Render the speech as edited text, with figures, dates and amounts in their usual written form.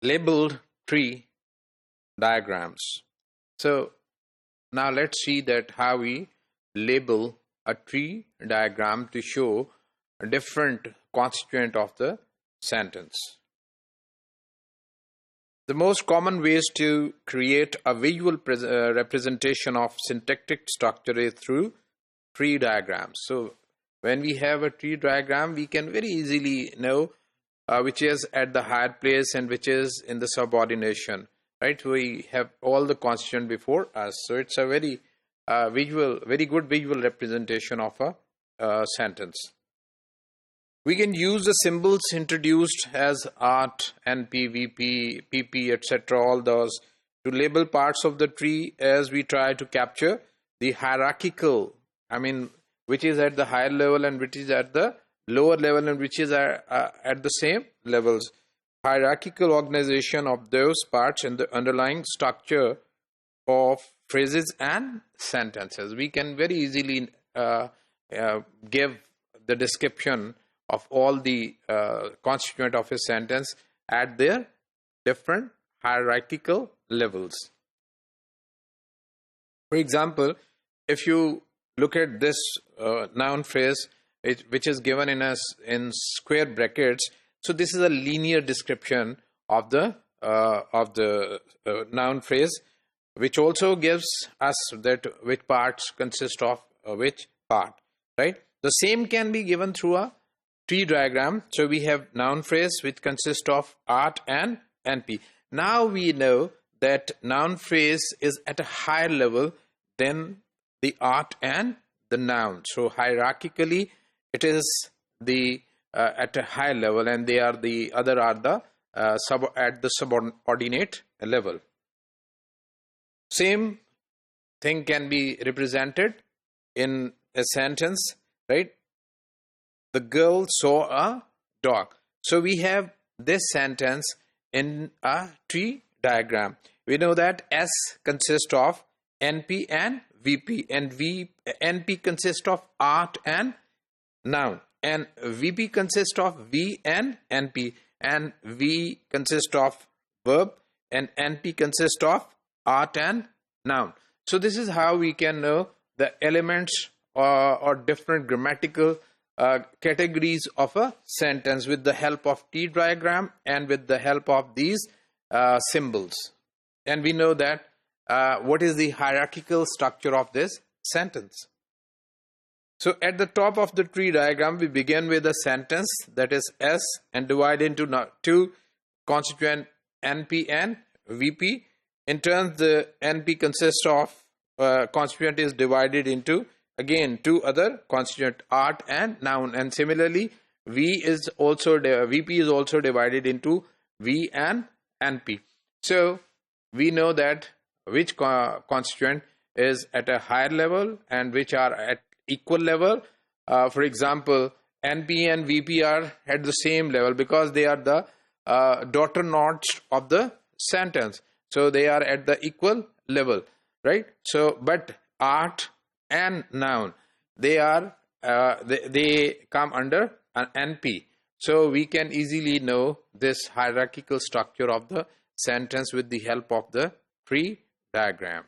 labeled tree diagrams. So now let's see that how we label a tree diagram to show a different constituent of the sentence. The most common ways to create a visual representation of syntactic structure is through tree diagrams. So when we have a tree diagram, we can very easily know which is at the higher place and which is in the subordination, right? We have all the constituent before us. So it's a very good visual representation of a sentence. We can use the symbols introduced as art, NP, VP, PP, etc., all those, to label parts of the tree as we try to capture the hierarchical, which is at the higher level and which is at the lower level and which is at the same levels. Hierarchical organization of those parts in the underlying structure of phrases and sentences. We can very easily give the description of all the constituent of a sentence at their different hierarchical levels. For example, if you look at this noun phrase, which is given in square brackets, so this is a linear description of the noun phrase, which also gives us that which parts consist of which part, right? The same can be given through a tree diagram. So we have noun phrase which consists of art and NP. Now we know that noun phrase is at a higher level than the art and the noun. So hierarchically, it is the at a higher level, and they are the other are the at the subordinate level. Same thing can be represented in a sentence, right? The girl saw a dog. So we have this sentence in a tree diagram. We know that S consists of NP and VP, and NP consists of art and noun, and VP consists of V and NP, and V consists of verb, and NP consists of art and noun. So this is how we can know the elements or different grammatical categories of a sentence with the help of tree diagram and with the help of these symbols. And we know that what is the hierarchical structure of this sentence. So at the top of the tree diagram, we begin with a sentence that is S and divide into two constituent NP and VP. In turn, the NP consists of constituent is divided into again two other constituent, art and noun, and similarly VP is also divided into V and NP. So we know that which constituent is at a higher level and which are at equal level. For example, NP and VP are at the same level because they are the daughter nodes of the sentence. So they are at the equal level, right? So, but art and noun, they come under an NP. So we can easily know this hierarchical structure of the sentence with the help of the tree diagram.